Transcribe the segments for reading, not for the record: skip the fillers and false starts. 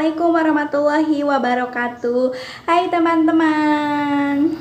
Assalamualaikum warahmatullahi wabarakatuh. Hai teman-teman.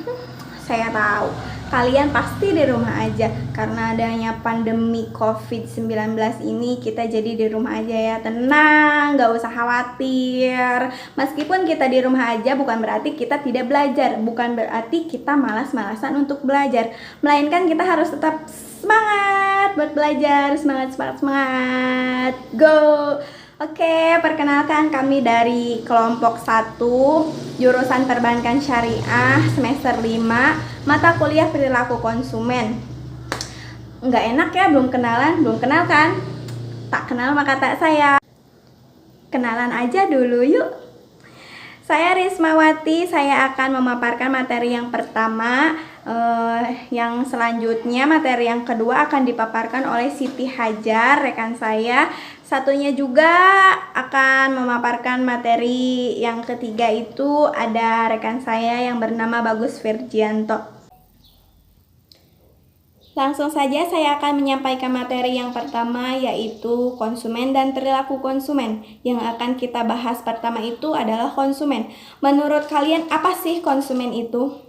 Saya tahu kalian pasti di rumah aja. Karena adanya pandemi COVID-19 ini, kita jadi di rumah aja ya. Tenang, gak usah khawatir. Meskipun kita di rumah aja, bukan berarti kita tidak belajar. Bukan berarti kita malas-malasan untuk belajar. Melainkan kita harus tetap semangat buat belajar. Semangat. Go! Oke, perkenalkan kami dari kelompok 1 jurusan Perbankan Syariah semester 5 mata kuliah perilaku konsumen. Nggak enak ya, belum kenal kan? Tak kenal maka tak sayang. Kenalan aja dulu yuk. Saya Rismawati, saya akan memaparkan materi yang pertama. Yang selanjutnya materi yang kedua akan dipaparkan oleh Siti Hajar, rekan saya. Satunya juga akan memaparkan materi yang ketiga, itu ada rekan saya yang bernama Bagus Virgianto. Langsung saja saya akan menyampaikan materi yang pertama, yaitu konsumen dan perilaku konsumen. Yang akan kita bahas pertama itu adalah konsumen. Menurut kalian apa sih konsumen itu?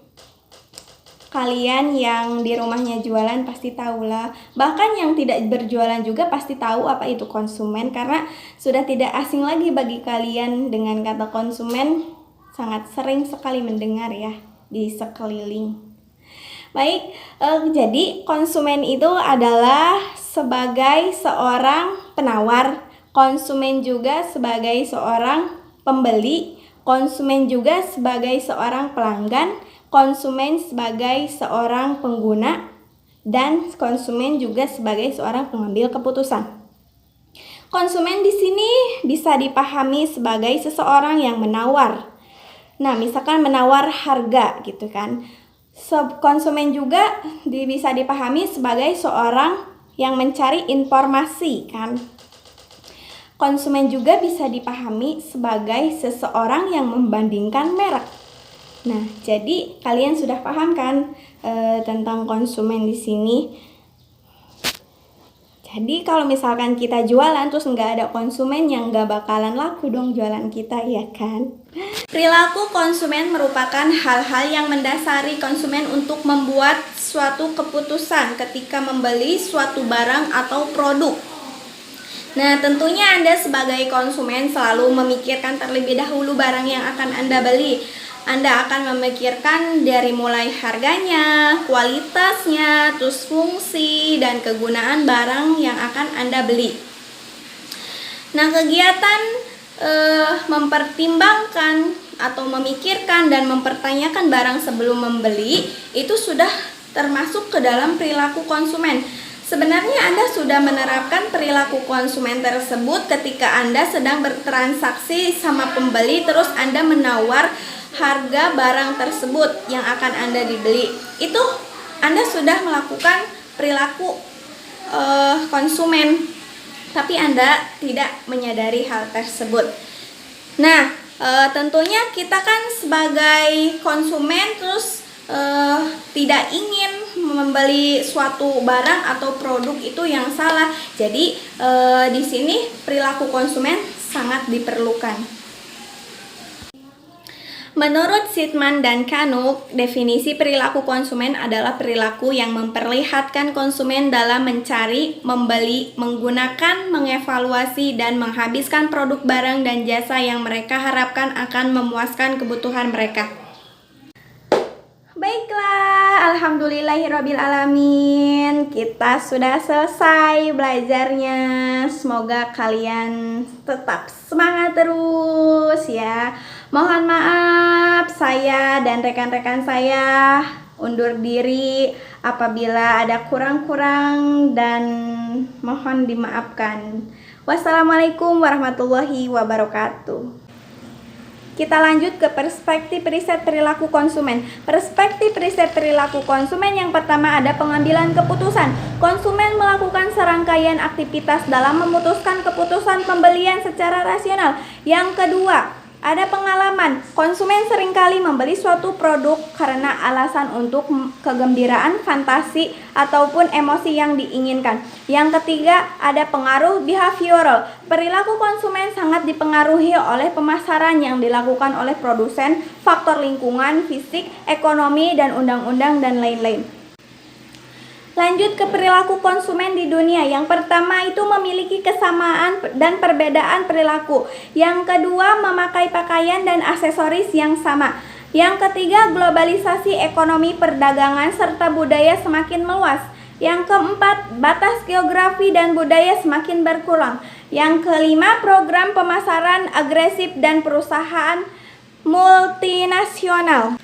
Kalian yang di rumahnya jualan pasti tahulah. Bahkan yang tidak berjualan juga pasti tahu apa itu konsumen, karena sudah tidak asing lagi bagi kalian dengan kata konsumen. Sangat sering sekali mendengar ya di sekeliling. Baik, jadi konsumen itu adalah sebagai seorang penawar, konsumen juga sebagai seorang pembeli, konsumen juga sebagai seorang pelanggan, konsumen sebagai seorang pengguna, dan konsumen juga sebagai seorang pengambil keputusan. Konsumen di sini bisa dipahami sebagai seseorang yang menawar. Nah, misalkan menawar harga gitu kan. Konsumen juga bisa dipahami sebagai seorang yang mencari informasi kan. Konsumen juga bisa dipahami sebagai seseorang yang membandingkan merek. Nah, jadi kalian sudah paham kan tentang konsumen di sini? Jadi kalau misalkan kita jualan terus nggak ada konsumen, yang nggak bakalan laku dong jualan kita, ya kan? Perilaku konsumen merupakan hal-hal yang mendasari konsumen untuk membuat suatu keputusan ketika membeli suatu barang atau produk. Nah, tentunya Anda sebagai konsumen selalu memikirkan terlebih dahulu barang yang akan Anda beli. Anda akan memikirkan dari mulai harganya, kualitasnya, terus fungsi dan kegunaan barang yang akan Anda beli. Nah, kegiatan mempertimbangkan atau memikirkan dan mempertanyakan barang sebelum membeli itu sudah termasuk ke dalam perilaku konsumen. Sebenarnya Anda sudah menerapkan perilaku konsumen tersebut ketika Anda sedang bertransaksi sama pembeli, terus Anda menawar harga barang tersebut yang akan Anda dibeli. Itu Anda sudah melakukan perilaku konsumen, tapi Anda tidak menyadari hal tersebut. Nah, tentunya kita kan sebagai konsumen terus tidak ingin membeli suatu barang atau produk itu yang salah. Jadi di sini perilaku konsumen sangat diperlukan. Menurut Sitman dan Kanuk, definisi perilaku konsumen adalah perilaku yang memperlihatkan konsumen dalam mencari, membeli, menggunakan, mengevaluasi, dan menghabiskan produk barang dan jasa yang mereka harapkan akan memuaskan kebutuhan mereka. Baiklah, alhamdulillahirrabbilalamin, kita sudah selesai belajarnya. Semoga kalian tetap semangat terus ya. Mohon maaf, saya dan rekan-rekan saya undur diri apabila ada kurang-kurang dan mohon dimaafkan. Wassalamualaikum warahmatullahi wabarakatuh. Kita lanjut ke perspektif riset perilaku konsumen. Perspektif riset perilaku konsumen yang pertama ada pengambilan keputusan. Konsumen melakukan serangkaian aktivitas dalam memutuskan keputusan pembelian secara rasional. Yang kedua Ada pengalaman, konsumen seringkali membeli suatu produk karena alasan untuk kegembiraan, fantasi, ataupun emosi yang diinginkan. Yang ketiga, ada pengaruh behavioral. Perilaku konsumen sangat dipengaruhi oleh pemasaran yang dilakukan oleh produsen, faktor lingkungan, fisik, ekonomi, dan undang-undang, dan lain-lain. Lanjut ke perilaku konsumen di dunia. Yang pertama itu memiliki kesamaan dan perbedaan perilaku. Yang kedua, memakai pakaian dan aksesoris yang sama. Yang ketiga, globalisasi ekonomi, perdagangan, serta budaya semakin meluas. Yang keempat, batas geografi dan budaya semakin berkurang. Yang kelima, program pemasaran agresif dan perusahaan multinasional.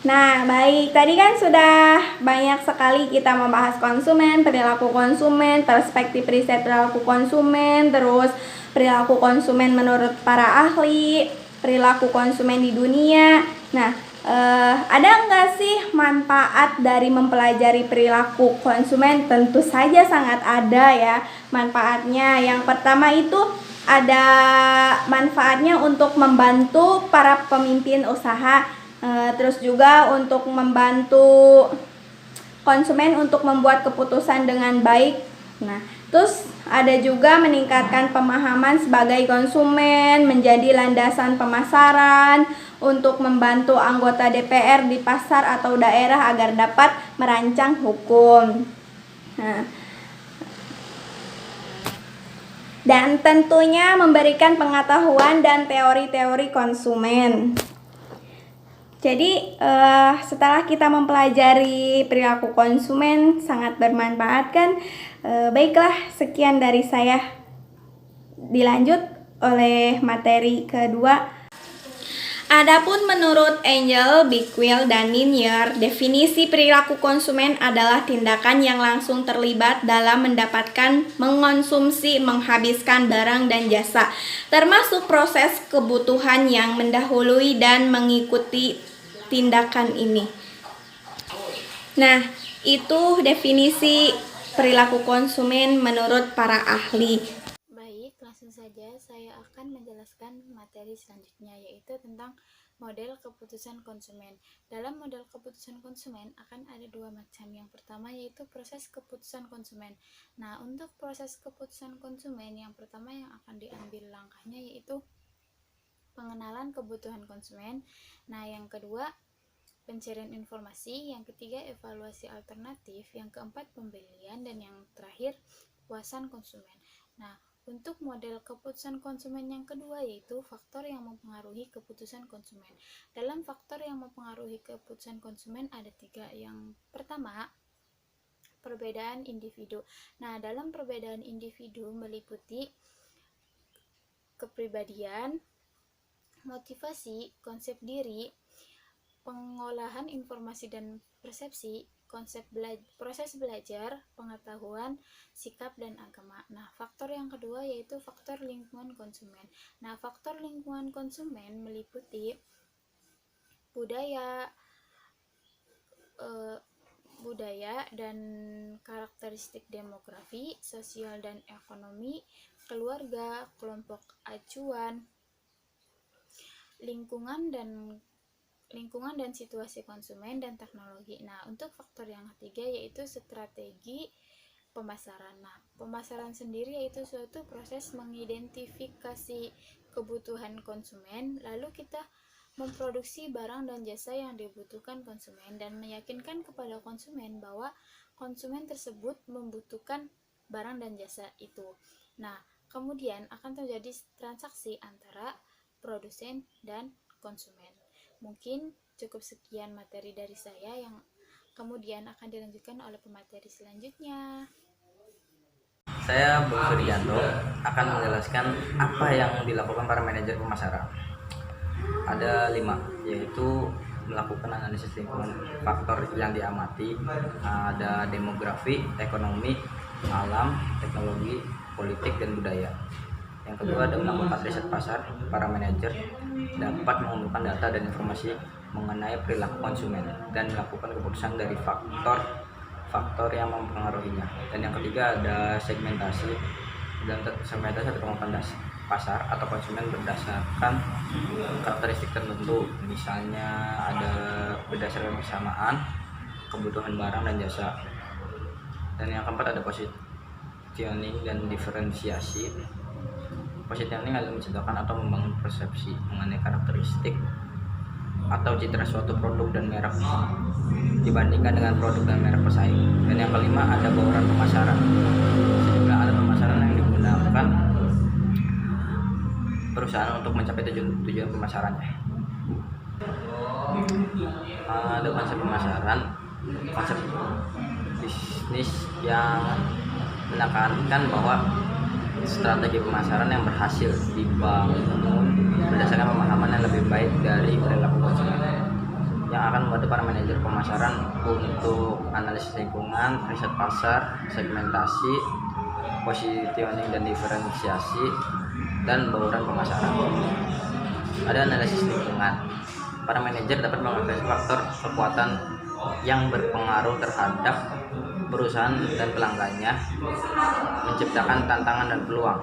Nah, baik. Tadi kan sudah banyak sekali kita membahas konsumen, perilaku konsumen, perspektif riset perilaku konsumen, terus perilaku konsumen menurut para ahli, perilaku konsumen di dunia. Nah, ada nggak sih manfaat dari mempelajari perilaku konsumen? Tentu saja sangat ada ya manfaatnya. Yang pertama itu ada manfaatnya untuk membantu para pemimpin usaha. Terus juga untuk membantu konsumen untuk membuat keputusan dengan baik. Nah, terus ada juga meningkatkan pemahaman sebagai konsumen, menjadi landasan pemasaran untuk membantu anggota DPR di pasar atau daerah agar dapat merancang hukum. Nah, dan tentunya memberikan pengetahuan dan teori-teori konsumen. Jadi setelah kita mempelajari perilaku konsumen sangat bermanfaat kan. Baiklah, sekian dari saya. Dilanjut oleh materi kedua. Adapun menurut Angel, Bickwell, dan Ninier, definisi perilaku konsumen adalah tindakan yang langsung terlibat dalam mendapatkan, mengonsumsi, menghabiskan barang dan jasa, termasuk proses kebutuhan yang mendahului dan mengikuti tindakan ini. Nah, itu definisi perilaku konsumen menurut para ahli. Baik, langsung saja saya akan menjelaskan materi selanjutnya, yaitu tentang model keputusan konsumen. Dalam model keputusan konsumen akan ada dua macam. Yang pertama yaitu proses keputusan konsumen. Nah, untuk proses keputusan konsumen yang pertama yang akan diambil langkahnya yaitu pengenalan kebutuhan konsumen. Nah, yang kedua pencarian informasi, yang ketiga evaluasi alternatif, yang keempat pembelian, dan yang terakhir puasan konsumen. Nah, untuk model keputusan konsumen yang kedua yaitu faktor yang mempengaruhi keputusan konsumen. Dalam faktor yang mempengaruhi keputusan konsumen ada tiga. Yang pertama, perbedaan individu. Nah, dalam perbedaan individu meliputi kepribadian, motivasi, konsep diri, pengolahan informasi dan persepsi, proses belajar, pengetahuan, sikap, dan agama. Nah, faktor yang kedua yaitu faktor lingkungan konsumen. Nah, faktor lingkungan konsumen meliputi budaya dan karakteristik demografi, sosial dan ekonomi, keluarga, kelompok acuan, lingkungan dan situasi konsumen, dan teknologi. Nah, untuk faktor yang ketiga yaitu strategi pemasaran. Nah, pemasaran sendiri yaitu suatu proses mengidentifikasi kebutuhan konsumen, lalu kita memproduksi barang dan jasa yang dibutuhkan konsumen dan meyakinkan kepada konsumen bahwa konsumen tersebut membutuhkan barang dan jasa itu. Nah, kemudian akan terjadi transaksi antara produsen dan konsumen. Mungkin cukup sekian materi dari saya yang kemudian akan dilanjutkan oleh pemateri selanjutnya. Saya Bung Suryanto akan menjelaskan apa yang dilakukan para manajer pemasaran. Ada 5, yaitu melakukan analisis lingkungan, faktor yang diamati, ada demografi, ekonomi, alam, teknologi, politik, dan budaya. Yang kedua ada melakukan riset pasar. Para manajer dapat mengumpulkan data dan informasi mengenai perilaku konsumen dan melakukan keputusan dari faktor yang mempengaruhinya. Dan yang ketiga ada segmentasi. Dan segmentasi atau pengembangan pasar atau konsumen berdasarkan karakteristik tertentu, misalnya ada berdasarkan kesamaan kebutuhan barang dan jasa. Dan yang keempat ada positioning dan diferensiasi. Positioning adalah menciptakan atau membangun persepsi mengenai karakteristik atau citra suatu produk dan merek dibandingkan dengan produk dan merek pesaing. Dan yang kelima ada bauran pemasaran. Sejumlah alat pemasaran yang digunakan perusahaan untuk mencapai tujuan pemasarannya. Ada konsep pemasaran, konsep bisnis yang menekankan bahwa strategi pemasaran yang berhasil dibangun berdasarkan pemahaman yang lebih baik dari perilaku konsumen, yang akan membantu para manajer pemasaran untuk analisis lingkungan, riset pasar, segmentasi, positioning dan diferensiasi, dan bauran pemasaran. Ada analisis lingkungan. Para manajer dapat menganalisis faktor kekuatan yang berpengaruh terhadap perusahaan dan pelanggannya, menciptakan tantangan dan peluang.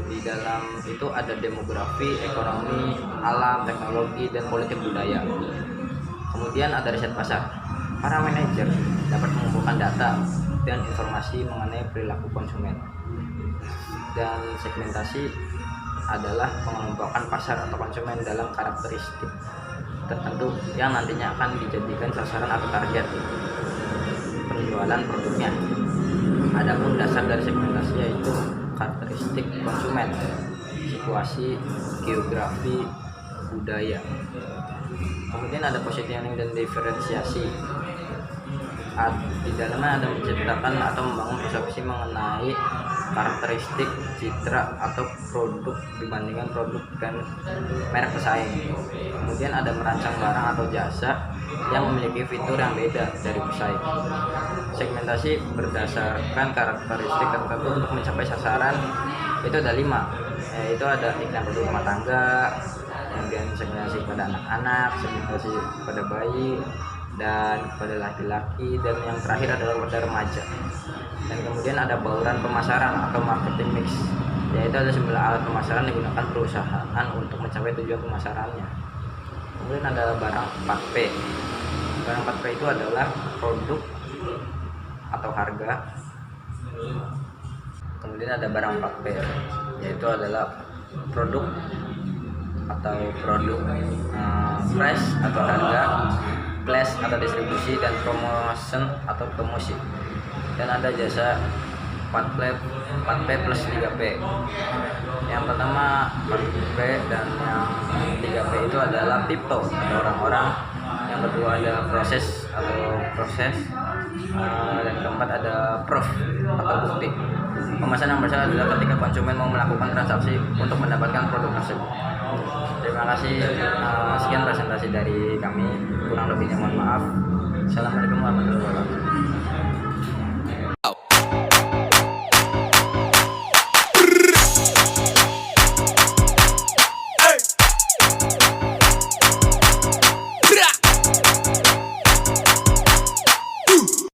Di dalam itu ada demografi, ekonomi, alam, teknologi, dan politik budaya. Kemudian ada riset pasar. Para manajer dapat mengumpulkan data dan informasi mengenai perilaku konsumen. Dan segmentasi adalah pengelompokan pasar atau konsumen dalam karakteristik tertentu yang nantinya akan dijadikan sasaran atau target penjualan produknya. Adapun dasar dari segmentasi yaitu karakteristik konsumen, situasi, geografi, budaya. Kemudian ada positioning dan diferensiasi. Di dalamnya ada menciptakan atau membangun persepsi mengenai karakteristik, citra atau produk dibandingkan produk dan merek pesaing. Kemudian ada merancang barang atau jasa yang memiliki fitur yang beda dari pesaing. Segmentasi berdasarkan karakteristik tertentu untuk mencapai sasaran. Itu ada 5, yaitu ada iklan produk rumah tangga, kemudian segmentasi pada anak-anak, segmentasi pada bayi, dan pada laki-laki, dan yang terakhir adalah pada remaja. Dan kemudian ada bauran pemasaran atau marketing mix, yaitu ada 9 alat pemasaran yang digunakan perusahaan untuk mencapai tujuan pemasarannya. Kemudian ada barang 4P. Barang 4P itu adalah produk atau harga. Kemudian ada barang 4P, yaitu adalah produk atau produk, price atau harga, place atau distribusi, dan promotion atau promosi. Dan ada jasa 4P plus 3P. Yang pertama 4P dan yang 3P itu adalah people atau orang-orang. Yang kedua ada proses, dan keempat ada proof atau bukti. Pemasaran yang besar adalah ketika konsumen mau melakukan transaksi untuk mendapatkan produk tersebut. Terima kasih. Sekian presentasi dari kami, kurang lebihnya mohon maaf. Assalamualaikum warahmatullahi wabarakatuh.